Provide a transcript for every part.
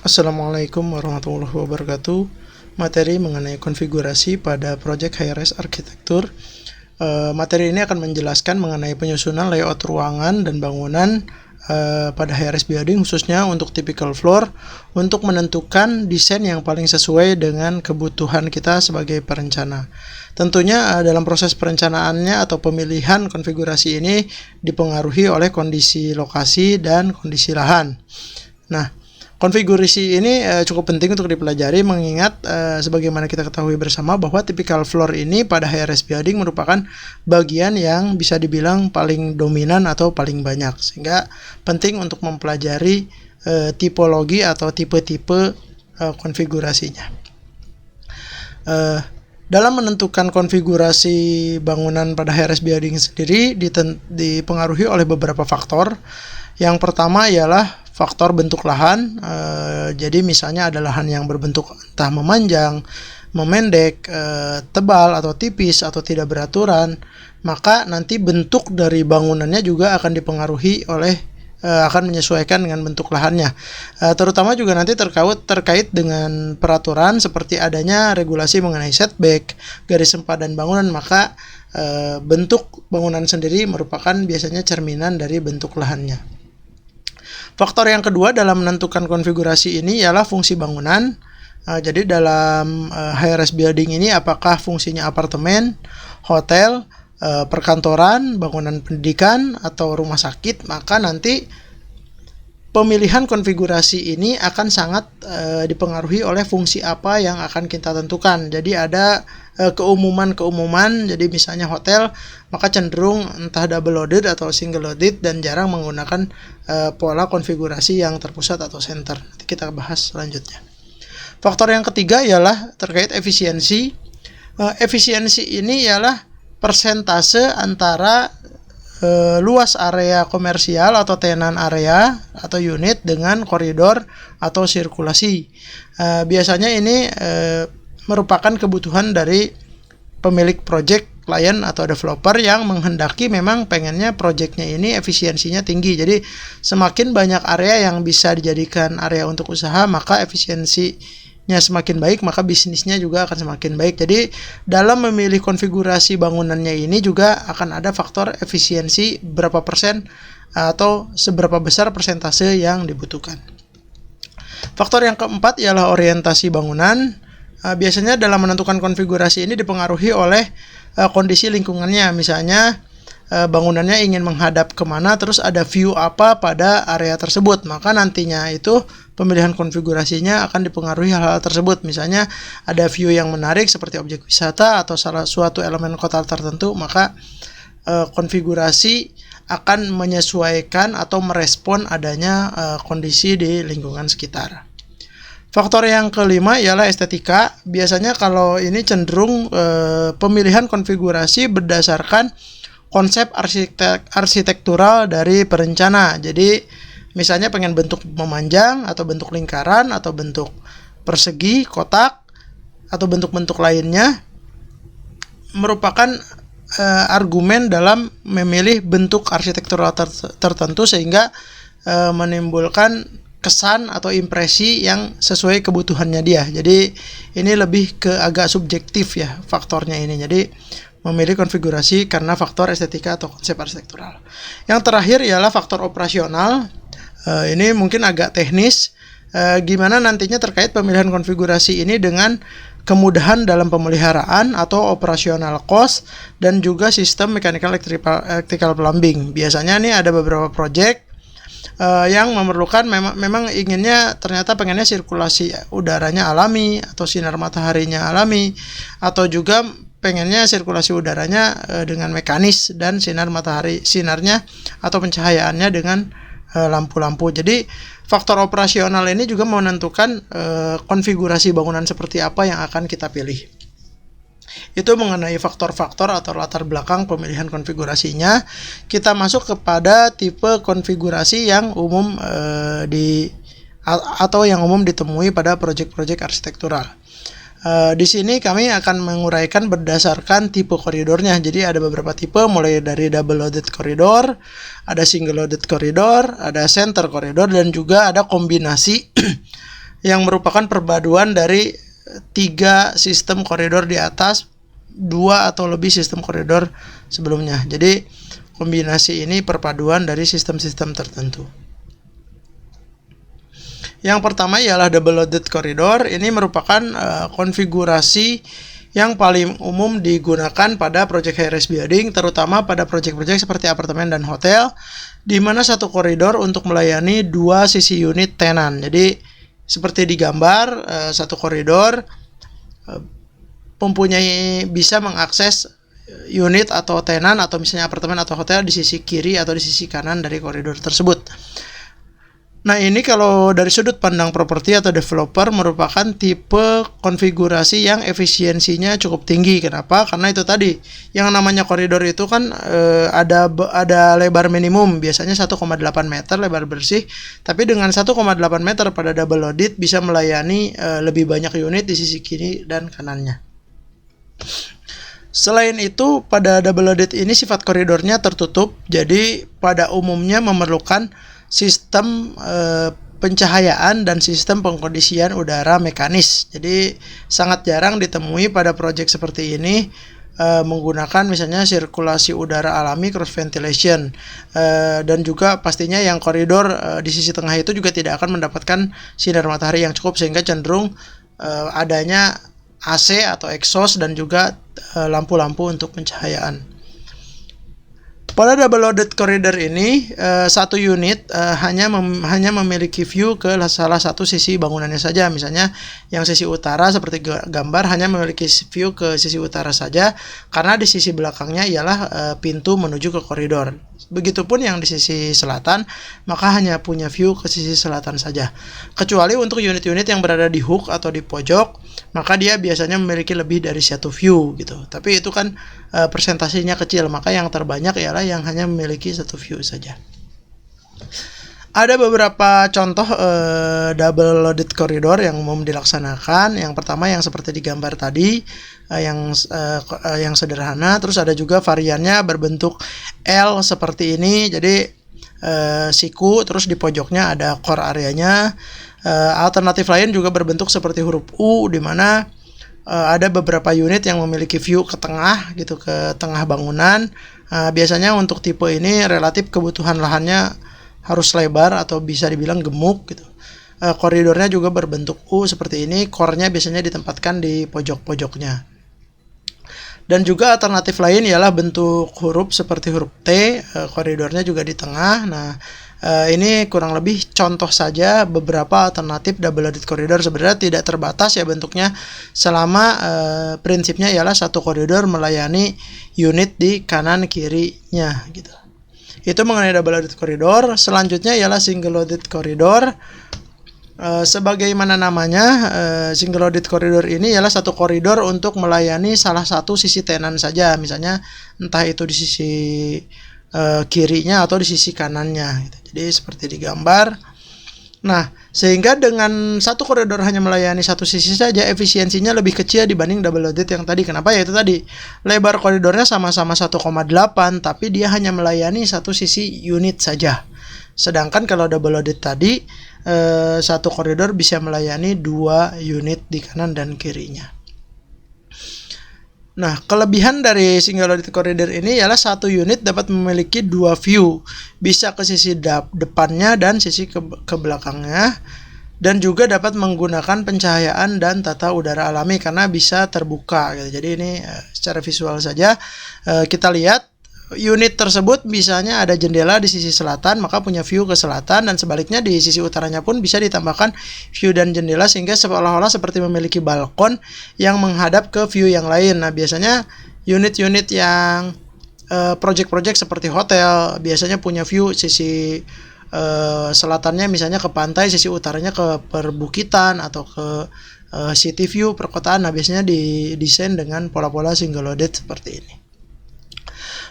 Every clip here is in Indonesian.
Assalamualaikum warahmatullahi wabarakatuh. Materi mengenai konfigurasi pada Project High-Rise Arsitektur. Materi ini akan menjelaskan mengenai penyusunan layout ruangan dan bangunan pada high-rise building, khususnya untuk typical floor, untuk menentukan desain yang paling sesuai dengan kebutuhan kita sebagai perencana. Tentunya dalam proses perencanaannya atau pemilihan konfigurasi ini dipengaruhi oleh kondisi lokasi dan kondisi lahan. Nah, konfigurasi ini cukup penting untuk dipelajari, mengingat sebagaimana kita ketahui bersama bahwa typical floor ini pada high-rise building merupakan bagian yang bisa dibilang paling dominan atau paling banyak, sehingga penting untuk mempelajari tipologi atau tipe-tipe konfigurasinya. Dalam menentukan konfigurasi bangunan pada high-rise building sendiri dipengaruhi oleh beberapa faktor. Yang pertama ialah faktor bentuk lahan. Jadi misalnya ada lahan yang berbentuk entah memanjang, memendek, tebal atau tipis atau tidak beraturan, maka nanti bentuk dari bangunannya juga akan dipengaruhi oleh akan menyesuaikan dengan bentuk lahannya. Terutama juga nanti terkait dengan peraturan seperti adanya regulasi mengenai setback, garis sempadan bangunan, maka bentuk bangunan sendiri merupakan biasanya cerminan dari bentuk lahannya. Faktor yang kedua dalam menentukan konfigurasi ini ialah fungsi bangunan. Jadi dalam high-rise building ini apakah fungsinya apartemen, hotel, perkantoran, bangunan pendidikan, atau rumah sakit, maka nanti pemilihan konfigurasi ini akan sangat dipengaruhi oleh fungsi apa yang akan kita tentukan. Jadi ada keumuman, jadi misalnya hotel, maka cenderung entah double loaded atau single loaded dan jarang menggunakan pola konfigurasi yang terpusat atau center. Nanti kita bahas selanjutnya. Faktor yang ketiga ialah terkait efisiensi. Efisiensi ini ialah persentase antara luas area komersial atau tenan area atau unit dengan koridor atau sirkulasi. Biasanya ini merupakan kebutuhan dari pemilik project, klien atau developer yang menghendaki memang pengennya projectnya ini efisiensinya tinggi. Jadi semakin banyak area yang bisa dijadikan area untuk usaha, maka efisiensinya semakin baik, maka bisnisnya juga akan semakin baik. Jadi dalam memilih konfigurasi bangunannya ini juga akan ada faktor efisiensi berapa persen atau seberapa besar persentase yang dibutuhkan. Faktor yang keempat ialah orientasi bangunan. Biasanya dalam menentukan konfigurasi ini dipengaruhi oleh kondisi lingkungannya. Misalnya bangunannya ingin menghadap kemana, terus ada view apa pada area tersebut, maka nantinya itu pemilihan konfigurasinya akan dipengaruhi hal-hal tersebut. Misalnya ada view yang menarik seperti objek wisata atau salah suatu elemen kota tertentu, maka konfigurasi akan menyesuaikan atau merespon adanya kondisi di lingkungan sekitar. Faktor yang kelima ialah estetika. Biasanya kalau ini cenderung pemilihan konfigurasi berdasarkan konsep arsitektural dari perencana. Jadi misalnya pengen bentuk memanjang atau bentuk lingkaran atau bentuk persegi, kotak atau bentuk-bentuk lainnya merupakan argumen dalam memilih bentuk arsitektural tertentu sehingga menimbulkan kesan atau impresi yang sesuai kebutuhannya dia. Jadi ini lebih ke agak subjektif ya faktornya ini. Jadi memilih konfigurasi karena faktor estetika atau konsep arsitektural. Yang terakhir ialah faktor operasional. Ini mungkin agak teknis. Gimana nantinya terkait pemilihan konfigurasi ini dengan kemudahan dalam pemeliharaan atau operasional cost dan juga sistem mechanical electrical plumbing. Biasanya nih ada beberapa project yang memerlukan memang inginnya ternyata pengennya sirkulasi udaranya alami atau sinar mataharinya alami, atau juga pengennya sirkulasi udaranya dengan mekanis dan sinarnya atau pencahayaannya dengan lampu-lampu. Jadi faktor operasional ini juga menentukan konfigurasi bangunan seperti apa yang akan kita pilih. Itu mengenai faktor-faktor atau latar belakang pemilihan konfigurasinya. Kita masuk kepada tipe konfigurasi yang umum yang umum ditemui pada proyek-proyek arsitektural. Di sini kami akan menguraikan berdasarkan tipe koridornya. Jadi ada beberapa tipe, mulai dari double loaded corridor, ada single loaded corridor, ada center corridor, dan juga ada kombinasi yang merupakan perpaduan dari 3 sistem koridor di atas, 2 atau lebih sistem koridor sebelumnya. Jadi kombinasi ini perpaduan dari sistem-sistem tertentu. Yang pertama ialah double loaded corridor. Ini merupakan konfigurasi yang paling umum digunakan pada project high-rise building, terutama pada project-project seperti apartemen dan hotel, di mana satu koridor untuk melayani 2 sisi unit tenan. Jadi seperti di gambar, satu koridor bisa mengakses unit atau tenan atau misalnya apartemen atau hotel di sisi kiri atau di sisi kanan dari koridor tersebut. Nah, ini kalau dari sudut pandang properti atau developer merupakan tipe konfigurasi yang efisiensinya cukup tinggi. Kenapa? Karena itu tadi, yang namanya koridor itu kan ada lebar minimum, biasanya 1,8 meter lebar bersih, tapi dengan 1,8 meter pada double loaded bisa melayani lebih banyak unit di sisi kiri dan kanannya. Selain itu, pada double loaded ini sifat koridornya tertutup, jadi pada umumnya memerlukan sistem pencahayaan dan sistem pengkondisian udara mekanis. Jadi sangat jarang ditemui pada proyek seperti ini menggunakan misalnya sirkulasi udara alami, cross ventilation, dan juga pastinya yang koridor di sisi tengah itu juga tidak akan mendapatkan sinar matahari yang cukup, sehingga cenderung adanya AC atau exhaust dan juga lampu-lampu untuk pencahayaan. Pada double loaded corridor ini, satu unit hanya memiliki view ke salah satu sisi bangunannya saja. Misalnya yang sisi utara seperti gambar hanya memiliki view ke sisi utara saja, karena di sisi belakangnya ialah pintu menuju ke koridor. Begitupun yang di sisi selatan, maka hanya punya view ke sisi selatan saja. Kecuali untuk unit-unit yang berada di hook atau di pojok, maka dia biasanya memiliki lebih dari satu view gitu. Tapi itu kan presentasinya kecil, maka yang terbanyak ialah yang hanya memiliki satu view saja. Ada beberapa contoh double loaded corridor yang umum dilaksanakan. Yang pertama yang seperti di gambar tadi, yang sederhana. Terus ada juga variannya berbentuk L seperti ini. Jadi siku, terus di pojoknya ada core areanya. Alternatif lain juga berbentuk seperti huruf U, di mana ada beberapa unit yang memiliki view ke tengah gitu, ke tengah bangunan. Biasanya untuk tipe ini relatif kebutuhan lahannya harus lebar atau bisa dibilang gemuk gitu. Koridornya juga berbentuk U seperti ini, core-nya biasanya ditempatkan di pojok-pojoknya. Dan juga alternatif lain ialah bentuk huruf seperti huruf T, koridornya juga di tengah. Nah, ini kurang lebih contoh saja beberapa alternatif double loaded corridor. Sebenarnya tidak terbatas ya bentuknya, selama prinsipnya ialah satu koridor melayani unit di kanan kirinya gitu. Itu mengenai double loaded corridor. Selanjutnya ialah single loaded corridor. Sebagaimana namanya, single loaded corridor ini ialah satu koridor untuk melayani salah satu sisi tenan saja. Misalnya entah itu di sisi kirinya atau di sisi kanannya gitu. Jadi seperti di gambar. Nah, sehingga dengan satu koridor hanya melayani satu sisi saja, efisiensinya lebih kecil dibanding double loaded yang tadi. Kenapa? Ya itu tadi, lebar koridornya sama-sama 1,8, tapi dia hanya melayani satu sisi unit saja. Sedangkan kalau double loaded tadi, satu koridor bisa melayani 2 unit di kanan dan kirinya. Nah, kelebihan dari single loaded corridor ini ialah satu unit dapat memiliki 2 view, bisa ke sisi depannya dan sisi ke belakangnya, dan juga dapat menggunakan pencahayaan dan tata udara alami karena bisa terbuka gitu. Jadi ini secara visual saja kita lihat unit tersebut misalnya ada jendela di sisi selatan, maka punya view ke selatan, dan sebaliknya di sisi utaranya pun bisa ditambahkan view dan jendela sehingga seolah-olah seperti memiliki balkon yang menghadap ke view yang lain. Nah, biasanya unit-unit yang project-project seperti hotel biasanya punya view sisi selatannya misalnya ke pantai, sisi utaranya ke perbukitan atau ke city view perkotaan. Nah, biasanya didesain dengan pola-pola single loaded seperti ini.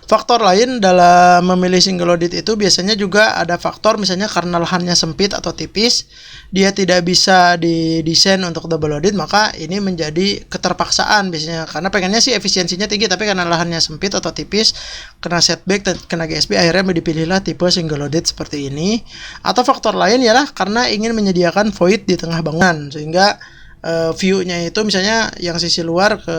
Faktor lain dalam memilih single loaded itu biasanya juga ada faktor misalnya karena lahannya sempit atau tipis, dia tidak bisa didesain untuk double loaded, maka ini menjadi keterpaksaan biasanya. Karena pengennya sih efisiensinya tinggi, tapi karena lahannya sempit atau tipis, kena setback dan kena GSB, akhirnya dipilihlah tipe single loaded seperti ini. Atau faktor lain ialah karena ingin menyediakan void di tengah bangunan, sehingga view-nya itu misalnya yang sisi luar ke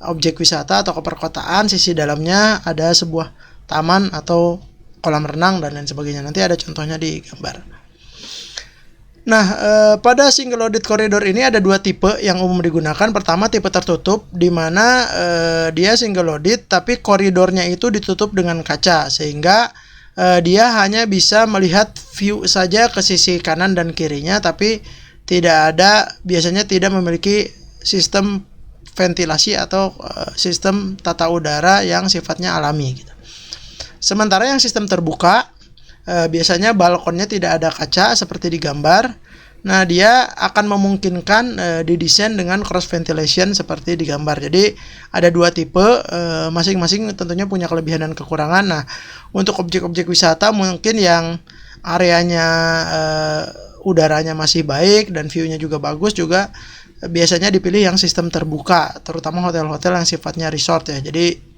objek wisata atau ke perkotaan, sisi dalamnya ada sebuah taman atau kolam renang dan lain sebagainya. Nanti ada contohnya di gambar. Nah, pada single loaded koridor ini ada dua tipe yang umum digunakan. Pertama, tipe tertutup, di mana dia single loaded tapi koridornya itu ditutup dengan kaca, sehingga dia hanya bisa melihat view saja ke sisi kanan dan kirinya, tapi biasanya tidak memiliki sistem ventilasi atau sistem tata udara yang sifatnya alami gitu. Sementara yang sistem terbuka biasanya balkonnya tidak ada kaca seperti di gambar. Nah, dia akan memungkinkan didesain dengan cross ventilation seperti di gambar. Jadi ada dua tipe, masing-masing tentunya punya kelebihan dan kekurangan. Nah, untuk objek-objek wisata mungkin yang areanya udaranya masih baik dan view-nya juga bagus, juga biasanya dipilih yang sistem terbuka, terutama hotel-hotel yang sifatnya resort ya. Jadi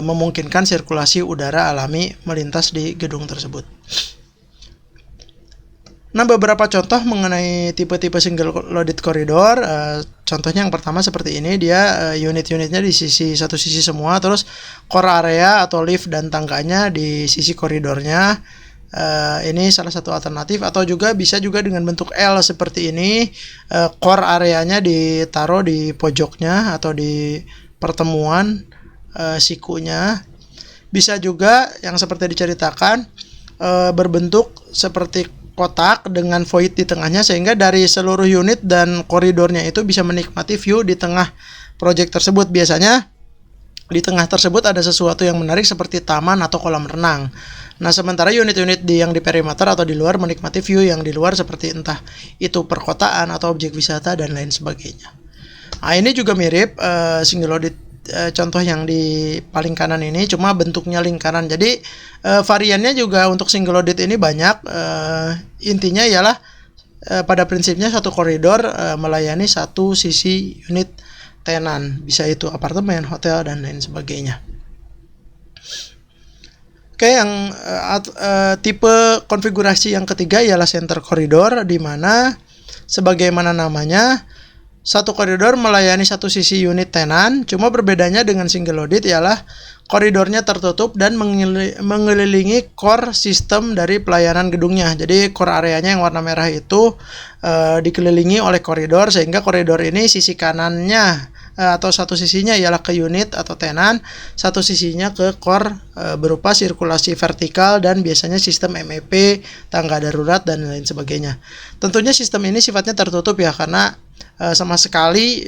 memungkinkan sirkulasi udara alami melintas di gedung tersebut. Nah, beberapa contoh mengenai tipe-tipe single loaded corridor. Contohnya yang pertama seperti ini, dia unit-unitnya di satu sisi semua, terus core area atau lift dan tangganya di sisi koridornya. Ini salah satu alternatif, atau juga bisa juga dengan bentuk L seperti ini, core areanya ditaruh di pojoknya atau di pertemuan sikunya. Bisa juga yang seperti diceritakan, berbentuk seperti kotak dengan void di tengahnya, sehingga dari seluruh unit dan koridornya itu bisa menikmati view di tengah project tersebut. Biasanya di tengah tersebut ada sesuatu yang menarik seperti taman atau kolam renang. Nah, sementara unit-unit yang di perimeter atau di luar menikmati view yang di luar seperti entah itu perkotaan atau objek wisata dan lain sebagainya. Nah, ini juga mirip single loaded contoh yang di paling kanan ini, cuma bentuknya lingkaran. Jadi variannya juga untuk single loaded ini banyak. Intinya ialah pada prinsipnya satu koridor melayani satu sisi unit tenan, bisa itu apartemen, hotel dan lain sebagainya. Oke, yang tipe konfigurasi yang ketiga ialah center corridor, di mana sebagaimana namanya, satu koridor melayani satu sisi unit tenan. Cuma berbedanya dengan single loaded ialah koridornya tertutup dan mengelilingi core sistem dari pelayanan gedungnya. Jadi core areanya yang warna merah itu dikelilingi oleh koridor, sehingga koridor ini sisi kanannya atau satu sisinya ialah ke unit atau tenan, satu sisinya ke core berupa sirkulasi vertikal dan biasanya sistem MEP, tangga darurat dan lain sebagainya. Tentunya sistem ini sifatnya tertutup ya, karena sama sekali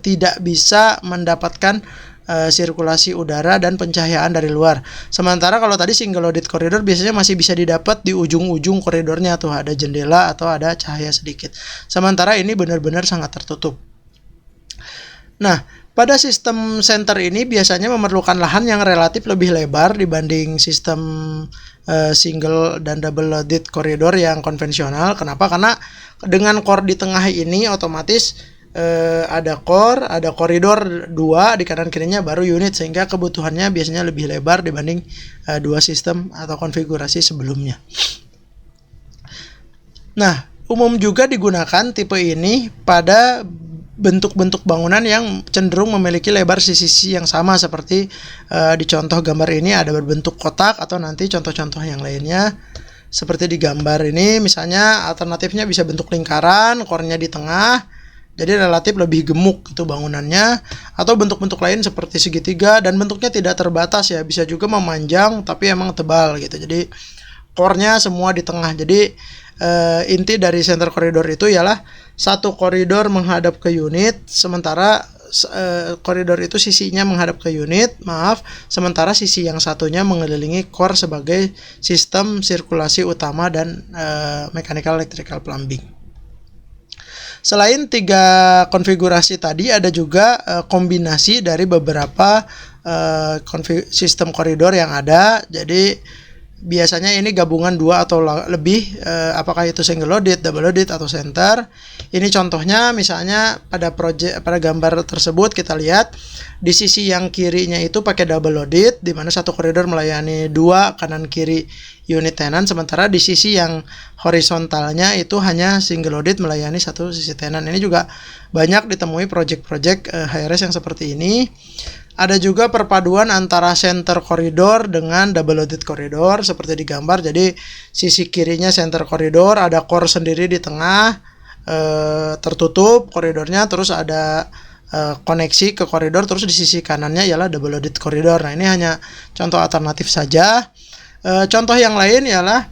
tidak bisa mendapatkan sirkulasi udara dan pencahayaan dari luar. Sementara kalau tadi single loaded corridor biasanya masih bisa didapat di ujung-ujung koridornya, tuh ada jendela atau ada cahaya sedikit. Sementara ini benar-benar sangat tertutup. Nah, pada sistem center ini biasanya memerlukan lahan yang relatif lebih lebar dibanding sistem single dan double loaded corridor yang konvensional. Kenapa? Karena dengan core di tengah ini otomatis ada core, ada koridor dua di kanan kirinya baru unit, sehingga kebutuhannya biasanya lebih lebar dibanding dua sistem atau konfigurasi sebelumnya. Nah, umum juga digunakan tipe ini pada bentuk-bentuk bangunan yang cenderung memiliki lebar sisi-sisi yang sama, seperti di contoh gambar ini ada berbentuk kotak, atau nanti contoh-contoh yang lainnya seperti di gambar ini. Misalnya alternatifnya bisa bentuk lingkaran, core-nya di tengah, jadi relatif lebih gemuk itu bangunannya, atau bentuk-bentuk lain seperti segitiga dan bentuknya tidak terbatas ya, bisa juga memanjang tapi emang tebal gitu. Jadi core-nya semua di tengah. Jadi inti dari center koridor itu ialah satu koridor menghadap ke unit, sementara koridor itu sisinya menghadap ke unit, sementara sisi yang satunya mengelilingi core sebagai sistem sirkulasi utama dan mechanical electrical plumbing. Selain tiga konfigurasi tadi, ada juga kombinasi dari beberapa sistem koridor yang ada. Jadi biasanya ini gabungan dua atau lebih, apakah itu single loaded, double loaded, atau center. Ini contohnya misalnya pada gambar tersebut kita lihat di sisi yang kirinya itu pakai double loaded, di mana satu koridor melayani dua kanan kiri unit tenant, sementara di sisi yang horizontalnya itu hanya single loaded melayani satu sisi tenant. Ini juga banyak ditemui project-project HRS yang seperti ini. Ada juga perpaduan antara center koridor dengan double loaded koridor seperti di gambar. Jadi sisi kirinya center koridor, ada core sendiri di tengah, tertutup koridornya, terus ada koneksi ke koridor, terus di sisi kanannya ialah double loaded koridor. Nah, ini hanya contoh alternatif saja. Contoh yang lain ialah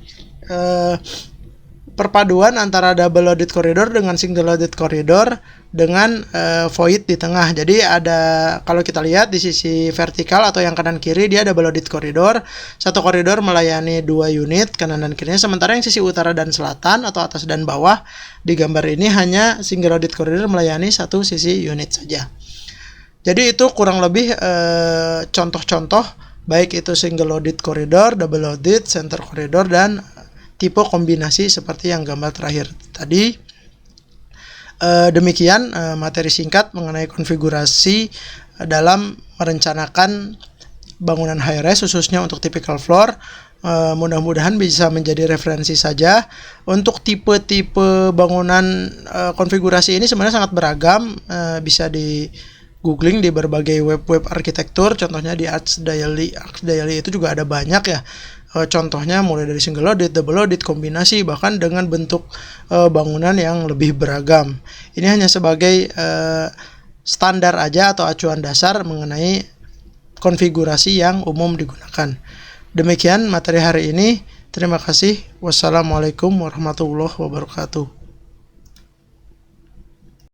perpaduan antara double loaded koridor dengan single loaded koridor dengan void di tengah. Jadi kalau kita lihat di sisi vertikal atau yang kanan kiri, dia double loaded koridor. Satu koridor melayani dua unit kanan dan kirinya, sementara yang sisi utara dan selatan atau atas dan bawah di gambar ini hanya single loaded koridor melayani satu sisi unit saja. Jadi itu kurang lebih contoh-contoh baik itu single loaded koridor, double loaded, center koridor, dan tipe kombinasi seperti yang gambar terakhir tadi. Demikian materi singkat mengenai konfigurasi dalam merencanakan bangunan high-rise khususnya untuk typical floor. Mudah-mudahan bisa menjadi referensi saja. Untuk tipe-tipe bangunan konfigurasi ini sebenarnya sangat beragam, bisa di googling di berbagai web arsitektur, contohnya di Arch Daily itu juga ada banyak ya. Contohnya mulai dari single loaded, double loaded, kombinasi, bahkan dengan bentuk bangunan yang lebih beragam. Ini hanya sebagai standar aja atau acuan dasar mengenai konfigurasi yang umum digunakan. Demikian materi hari ini. Terima kasih. Wassalamualaikum warahmatullahi wabarakatuh.